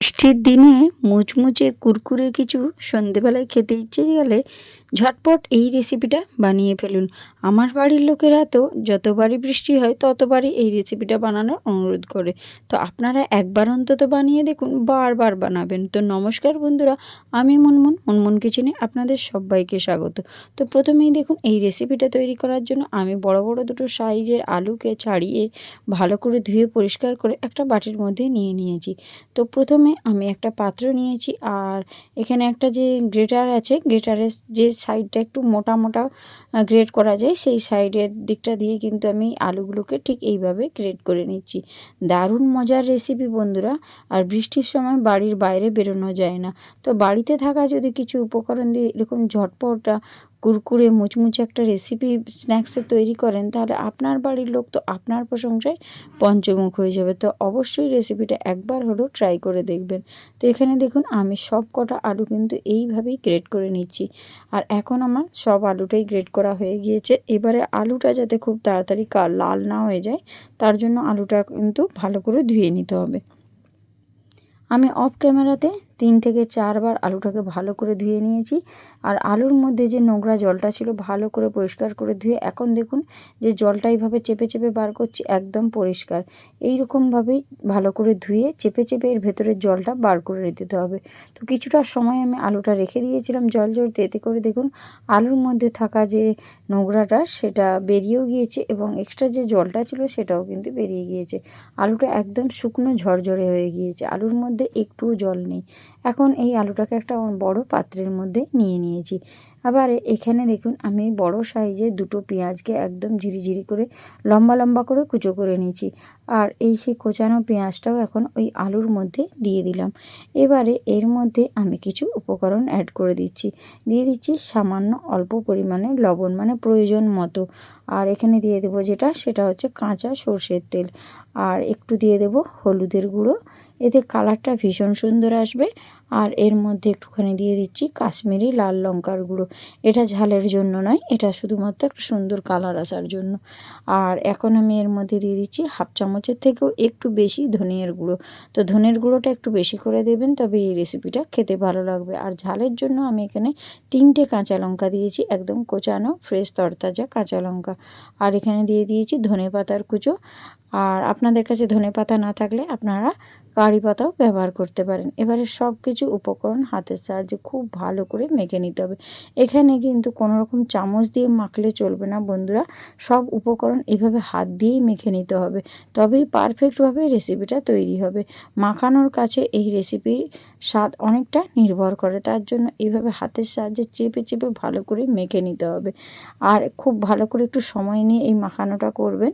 বৃষ্টির দিনে মুচমুচে কুরকুরে কিছু সন্ধেবেলায় খেতে ইচ্ছে গেলে ঝটপট এই রেসিপিটা বানিয়ে ফেলুন। আমার বাড়ির লোকেরা তো যতবারই বৃষ্টি হয় ততবারই এই রেসিপিটা বানানোর অনুরোধ করে। তো আপনারা একবার অন্তত বানিয়ে দেখুন, বারবার বানাবেন। তো নমস্কার বন্ধুরা, আমি মুনমুন কিচেনে আপনাদের সবাইকে স্বাগত। তো প্রথমেই দেখুন, এই রেসিপিটা তৈরি করার জন্য আমি বড় বড় দুটো সাইজের আলুকে ছাড়িয়ে ভালো করে ধুয়ে পরিষ্কার করে একটা বাটির মধ্যে নিয়ে নিয়েছি। তো প্রথমে আমি একটা পাত্র নিয়েছি, আর এখানে একটা যে গ্রেটার আছে, গ্রেটারের যে সাইডটা একটু মোটা মোটা গ্রেট করা যায়, সেই সাইডের দিকটা দিয়ে কিন্তু আমি আলুগুলোকে ঠিক এইভাবে গ্রেট করে নিচ্ছি। দারুণ মজার রেসিপি বন্ধুরা। আর বৃষ্টির সময় বাড়ির বাইরে বেরোনো যায় না, তো বাড়িতে থাকা যদি কিছু উপকরণ দিয়ে এরকম ঝটপট কুরকুরে মুচমুচে একটা রেসিপি স্ন্যাক্সে তৈরি করেন, তাহলে আপনার বাড়ির লোক তো আপনার প্রশংসায় পঞ্চমুখ হয়ে যাবে। তো অবশ্যই রেসিপিটা একবার হলেও ট্রাই করে দেখবেন। তো এখানে দেখুন, আমি সব কটা আলু কিন্তু এইভাবেই গ্রেট করে নিচ্ছি। আর এখন আমার সব আলুটাই গ্রেট করা হয়ে গিয়েছে। এবারে আলুটা যাতে খুব তাড়াতাড়ি লাল না হয়ে যায়, তার জন্য আলুটা কিন্তু ভালো করে ধুয়ে নিতে হবে। আমি অফ ক্যামেরাতে 3 থেকে 4 বার আলুটাকে ভালো করে ধুয়ে নিয়েছি। আর আলুর মধ্যে যে নোংরা জলটা ছিল ভালো করে পরিষ্কার করে ধুয়ে এখন দেখুন যে জলটা এইভাবে চেপে চেপে বার করছি, একদম পরিষ্কার। এই রকমভাবেই ভালো করে ধুয়ে চেপে চেপে এর ভেতরের জলটা বার করে দিতে হবে। তো কিছুটা সময় আমি আলুটা রেখে দিয়েছিলাম জল ঝরতে, এতে করে দেখুন আলুর মধ্যে থাকা যে নোংরাটা সেটা বেরিয়েও গিয়েছে, এবং এক্সট্রা যে জলটা ছিল সেটাও কিন্তু বেরিয়ে গিয়েছে। আলুটা একদম শুকনো ঝরঝরে হয়ে গিয়েছে, আলুর মধ্যে একটুও জল নেই। এখন এই আলুটাকে একটা বড় পাত্রের মধ্যে নিয়ে নিয়েছি। আবার এখানে দেখুন, আমি বড় সাইজের দুটো পেঁয়াজকে একদম ঝিরিঝিরি করে লম্বা লম্বা করে কুচো করে নিয়েছি। আর এই সেই কোচানো পেঁয়াজটাও এখন ওই আলুর মধ্যে দিয়ে দিলাম। এবারে এর মধ্যে আমি কিছু উপকরণ অ্যাড করে দিচ্ছি। দিয়ে দিচ্ছি সামান্য অল্প পরিমাণে লবণ, মানে প্রয়োজন মতো। আর এখানে দিয়ে দেবো সেটা হচ্ছে কাঁচা সর্ষের তেল। আর একটু দিয়ে দেবো হলুদের গুঁড়ো, এতে কালারটা ভীষণ সুন্দর আসবে। আর এর মধ্যে একটুখানি দিয়ে দিচ্ছি কাশ্মীরি লাল লঙ্কার গুঁড়ো। এটা ঝালের জন্য নয়, এটা শুধুমাত্র একটা সুন্দর কালার আসার জন্য। আর এখন আমি এর মধ্যে দিয়ে দিচ্ছি হাফ চামচের থেকেও একটু বেশি ধনিয়ার গুঁড়ো। তো ধনের গুঁড়োটা একটু বেশি করে দেবেন, তবে এই রেসিপিটা খেতে ভালো লাগবে। আর ঝালের জন্য আমি এখানে 3টে কাঁচা লঙ্কা দিয়েছি, একদম কোচানো ফ্রেশ তরতাজা কাঁচা লঙ্কা। আর এখানে দিয়ে দিয়েছি ধনেপাতার কুচো। আর আপনাদের কাছে ধনেপাতা না থাকলে আপনারা কারি পাতাও ব্যবহার করতে পারেন। এবারে সব কিছু উপকরণ হাতের সাহায্যে খুব ভালো করে মেখে নিতে হবে। এখানে কিন্তু কোনো রকম চামচ দিয়ে মাখলে চলবে না বন্ধুরা, সব উপকরণ এভাবে হাত দিয়েই মেখে নিতে হবে, তবেই পারফেক্টভাবে রেসিপিটা তৈরি হবে। মাখানোর কাছে এই রেসিপির স্বাদ অনেকটা নির্ভর করে, তার জন্য এইভাবে হাতের সাহায্যে চেপে চেপে ভালো করে মেখে নিতে হবে। আর খুব ভালো করে একটু সময় নিয়ে এই মাখানোটা করবেন।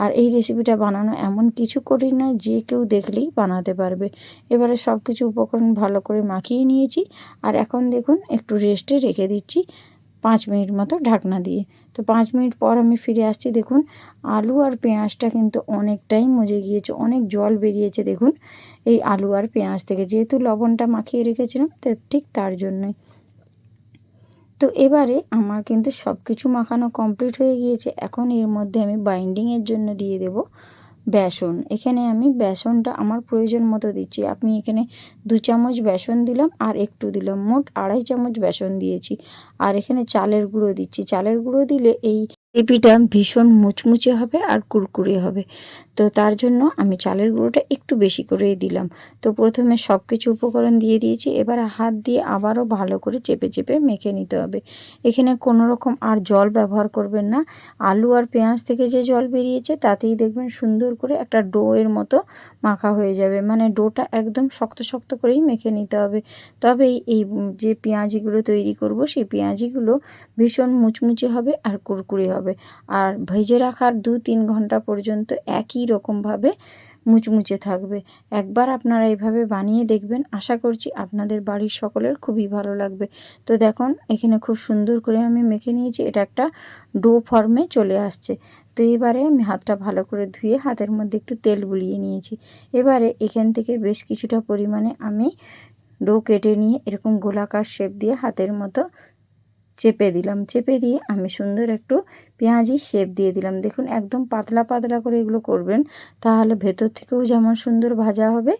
আর এই রেসিপিটা বানানো এমন কিছু কঠিন নয়, যে কেউ দেখলেই বানাতে পারবে। এবারে সব কিছু উপকরণ ভালো করে মাখিয়ে নিয়েছি। আর এখন দেখুন একটু রেস্টে রেখে দিচ্ছি 5 মিনিট মতো ঢাকনা দিয়ে। তো 5 মিনিট পর আমি ফিরে আসছি। দেখুন আলু আর পেঁয়াজটা কিন্তু অনেকটাই মজে গিয়েছে, অনেক জল বেরিয়েছে দেখুন এই আলু আর পেঁয়াজ থেকে, যেহেতু লবণটা মাখিয়ে রেখেছিলাম, তো ঠিক তার জন্যই। তো এবারে আমার কিন্তু সব কিছু মাখানো কমপ্লিট হয়ে গিয়েছে। এখন এর মধ্যে আমি বাইন্ডিংয়ের জন্য দিয়ে দেব বেসন। এখানে আমি বেসনটা আমার প্রয়োজন মতো দিচ্ছি। আমি এখানে 2 চামচ বেসন দিলাম, আর একটু দিলাম, মোট 2.5 চামচ বেসন দিয়েছি। আর এখানে চালের গুঁড়ো দিচ্ছি। চালের গুঁড়ো দিলে এই রেসিপিটা ভীষণ মুচমুচে হবে আর কুরকুরে হবে। তো তার জন্য আমি চালের গুঁড়োটা একটু বেশি করেই দিলাম। তো প্রথমে সব কিছু উপকরণ দিয়ে দিয়েছি, এবার হাত দিয়ে আবারও ভালো করে চেপে চেপে মেখে নিতে হবে। এখানে কোনো রকম আর জল ব্যবহার করবেন না। আলু আর পেঁয়াজ থেকে যে জল বেরিয়েছে তাতেই দেখবেন সুন্দর করে একটা ডো এর মতো মাখা হয়ে যাবে, মানে ডোটা একদম শক্ত শক্ত করেই মেখে নিতে হবে। তবেই এই যে পেঁয়াজিগুলো তৈরি করব, সেই পেঁয়াজিগুলো ভীষণ মুচমুচে হবে আর কুরকুরে হবে। আর ভেজে রাখার 2-3 ঘন্টা পর্যন্ত একই রকমভাবে মুচমুচে থাকবে। একবার আপনারা এইভাবে বানিয়ে দেখবেন, আশা করছি আপনাদের বাড়ির সকলের খুবই ভালো লাগবে। তো দেখুন এখানে খুব সুন্দর করে আমি মেখে নিয়েছি, এটা একটা ডো ফর্মে চলে আসছে। তো এবারে আমি হাতটা ভালো করে ধুয়ে হাতের মধ্যে একটু তেল বুলিয়ে নিয়েছি। এবারে এখান থেকে বেশ কিছুটা পরিমাণে আমি ডো কেটে নিয়ে এরকম গোলাকার শেপ দিয়ে হাতের মতো চেপে দিলাম। চেপে দিয়ে আমি সুন্দর একটু পেঁয়াজি শেপ দিয়ে দিলাম। দেখুন একদম পাতলা পাতলা করে এগুলো করবেন, তাহলে ভেতর থেকেও যেমন সুন্দর ভাজা হবে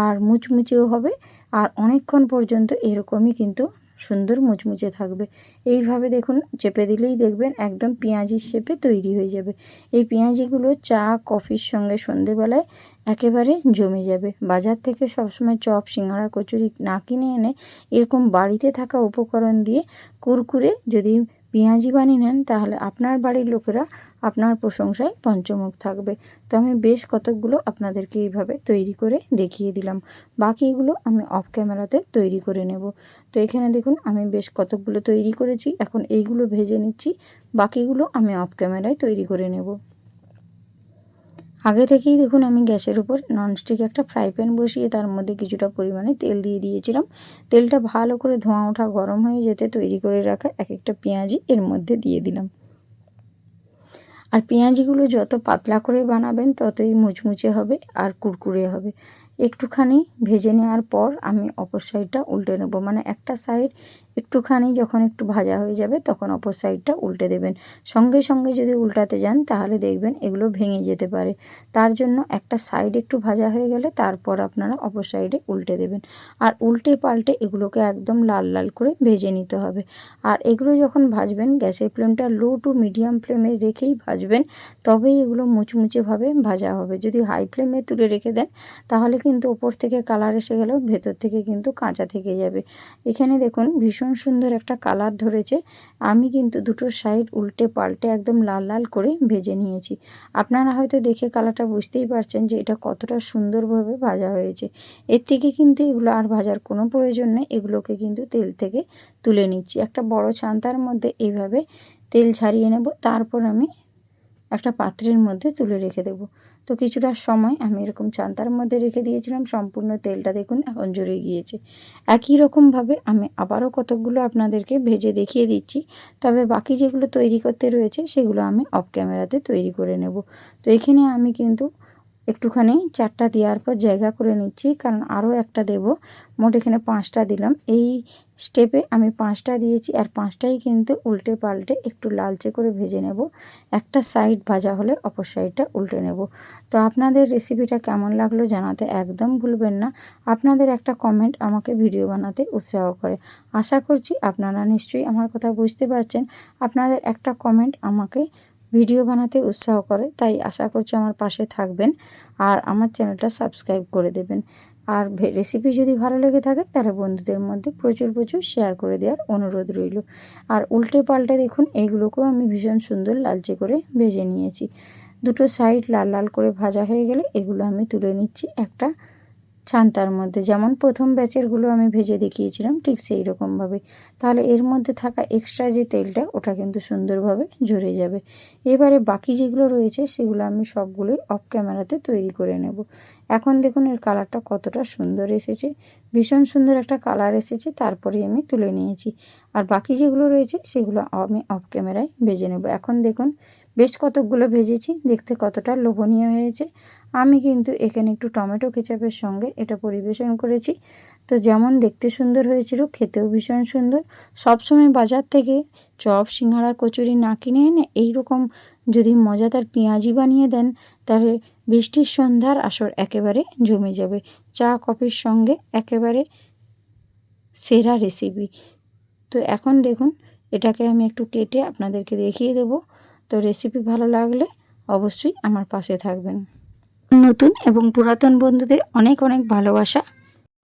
আর মুচমুচেও হবে, আর অনেকক্ষণ পর্যন্ত এরকমই কিন্তু সুন্দর মুচমুচে থাকবে। এইভাবে দেখুন চেপে দিলেই দেখবেন একদম পেঁয়াজির শেপে তৈরি হয়ে যাবে। এই পেঁয়াজিগুলো চা কফির সঙ্গে সন্ধেবেলায় একেবারে জমে যাবে। বাজার থেকে সবসময় চপ সিঙ্গাড়া কচুরি না কিনে এনে এরকম বাড়িতে থাকা উপকরণ দিয়ে কুরকুরে যদি পেঁয়াজি বানিয়ে নেন, তাহলে আপনার বাড়ির লোকেরা আপনার প্রশংসায় পঞ্চমুখ থাকবে। তো আমি বেশ কতকগুলো আপনাদেরকে এইভাবে তৈরি করে দেখিয়ে দিলাম। বাকিগুলো আমি অফ ক্যামেরাতে তৈরি করে নেব। তো এখানে দেখুন আমি বেশ কতকগুলো তৈরি করেছি। এখন এইগুলো ভেজে নিচ্ছি, বাকিগুলো আমি অফ ক্যামেরায় তৈরি করে নেব। আগে থেকেই দেখুন আমি গ্যাসের উপর ননস্টিক একটা ফ্রাই প্যান বসিয়ে তার মধ্যে কিছুটা পরিমাণে তেল দিয়ে দিয়েছিলাম। তেলটা ভালো করে ধোঁয়া ওঠা গরম হয়ে যেতে তৈরি করে রাখা এক একটা পেঁয়াজি এর মধ্যে দিয়ে দিলাম। আর পেঁয়াজিগুলো যত পাতলা করে বানাবেন ততই মুচমুচে হবে আর কুরকুরে হবে। একটুখানি ভেজে নেওয়ার পর আমি অপর সাইডটা উল্টে নেব, মানে একটা সাইড একটুখানি যখন একটু ভাজা হয়ে যাবে তখন অপর সাইডটা উল্টে দেবেন। সঙ্গে সঙ্গে যদি উল্টাতে যান তাহলে দেখবেন এগুলো ভেঙে যেতে পারে। তার জন্য একটা সাইড একটু ভাজা হয়ে গেলে তারপর আপনারা অপর সাইডে উল্টে দেবেন। আর উল্টে পাল্টে এগুলোকে একদম লাল লাল করে ভেজে নিতে হবে। আর এগুলো যখন ভাজবেন গ্যাসের ফ্লেমটা লো টু মিডিয়াম ফ্লেমে রেখেই ভাজবেন, তবেই এগুলো মুচমুচেভাবে ভাজা হবে। যদি হাই ফ্লেমে তুলে রেখে দেন তাহলে কিন্তু ওপর থেকে কালার এসে গেলেও ভেতর থেকে কিন্তু কাঁচা থেকে যাবে। এখানে দেখুন ভীষণ সুন্দর একটা কালার ধরেছে। আমি কিন্তু দুটো সাইড উল্টে পাল্টে একদম লাল লাল করে ভেজে নিয়েছি। আপনারা হয়তো দেখে কালারটা বুঝতেই পারছেন যে এটা কতটা সুন্দরভাবে ভাজা হয়েছে। এর থেকে কিন্তু এগুলো আর ভাজার কোনো প্রয়োজন নেই। এগুলোকে কিন্তু তেল থেকে তুলে নিচ্ছি। একটা বড় ছান্তার মধ্যে এইভাবে তেল ছাড়িয়ে নেব, তারপর আমি একটা পাত্রের মধ্যে তুলে রেখে দেব। তো কিছুটা সময় আমি এরকম ছান্তার মধ্যে রেখে দিয়েছিলাম। সম্পূর্ণ তেলটা দেখুন এখন ঝরে গিয়েছে। একই রকমভাবে আমি আবারও কতকগুলো আপনাদেরকে ভেজে দেখিয়ে দিচ্ছি, তবে বাকি যেগুলো তৈরি করতে রয়েছে সেগুলো আমি অফ ক্যামেরাতে তৈরি করে নেব। তো এখানে আমি কিন্তু একটুখানি 4টা দেওয়ার পর জায়গা করে নিচ্ছি, কারণ আরও একটা দেব। মোট এখানে 5টা দিলাম। এই স্টেপে আমি 5টা দিয়েছি, আর 5টাই কিন্তু উল্টে পাল্টে একটু লালচে করে ভেজে নেব। একটা সাইড ভাজা হলে অপর সাইডটা উল্টে নেব। তো আপনাদের রেসিপিটা কেমন লাগলো জানাতে একদম ভুলবেন না। আপনাদের একটা কমেন্ট আমাকে ভিডিও বানাতে উৎসাহ করে। আশা করছি আপনারা নিশ্চয়ই আমার কথা বুঝতে পারছেন। আপনাদের একটা কমেন্ট আমাকে ভিডিও বানাতে উৎসাহ করে, তাই আশা করছি আমার পাশে থাকবেন আর আমার চ্যানেলটা সাবস্ক্রাইব করে দেবেন। আর রেসিপি যদি ভালো লেগে থাকে তাহলে বন্ধুদের মধ্যে প্রচুর প্রচুর শেয়ার করে দেওয়ার অনুরোধ রইল। আর উল্টে পাল্টে দেখুন এগুলোকেও আমি ভীষণ সুন্দর লালচে করে ভেজে নিয়েছি। দুটো সাইড লাল লাল করে ভাজা হয়ে গেলে এগুলো আমি তুলে নিচ্ছি একটা ছান্তার মধ্যে। যেমন প্রথম ব্যাচেরগুলো আমি ভেজে দেখিয়েছিলাম ঠিক সেই রকমভাবে। তাহলে এর মধ্যে থাকা এক্সট্রা যে তেলটা ওটা কিন্তু সুন্দরভাবে ঝরে যাবে। এবারে বাকি যেগুলো রয়েছে সেগুলো আমি সবগুলোই অফ ক্যামেরাতে তৈরি করে নেব। এখন দেখুন এর কালারটা কতটা সুন্দর এসেছে, ভীষণ সুন্দর একটা কালার এসেছে। তারপরে আমি তুলে নিয়েছি। আর বাকি যেগুলো রয়েছে সেগুলো আমি অফ ক্যামেরায় ভেজে নেব। এখন দেখুন বেশ কতকগুলো ভেজেছি, দেখতে কতটা লোভনীয় হয়েছে। আমি কিন্তু এখানে একটু টমেটো কেচাপের সঙ্গে এটা পরিবেশন করেছি। তো যেমন দেখতে সুন্দর হয়েছিল, খেতেও ভীষণ সুন্দর। সবসময় বাজার থেকে চপ সিঙ্গাড়া কচুরি না কিনে এনে এইরকম যদি মজাদার পেঁয়াজি বানিয়ে দেন, তাহলে বৃষ্টির সন্ধ্যার আসর একেবারে জমে যাবে। চা কফির সঙ্গে একেবারে সেরা রেসিপি। তো এখন দেখুন এটাকে আমি একটু কেটে আপনাদেরকে দেখিয়ে দেব। তো রেসিপি ভালো লাগলে অবশ্যই আমার পাশে থাকবেন। নতুন এবং পুরাতন বন্ধুদের অনেক অনেক ভালোবাসা।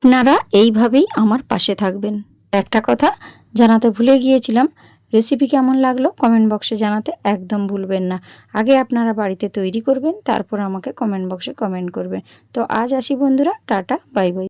আপনারা এইভাবেই আমার পাশে থাকবেন। একটা কথা জানাতে ভুলে গিয়েছিলাম, রেসিপি কেমন লাগলো কমেন্ট বক্সে জানাতে একদম ভুলবেন না। আগে আপনারা বাড়িতে তৈরি করবেন, তারপর আমাকে কমেন্ট বক্সে কমেন্ট করবেন। তো আজ আসি বন্ধুরা, টাটা বাই বাই।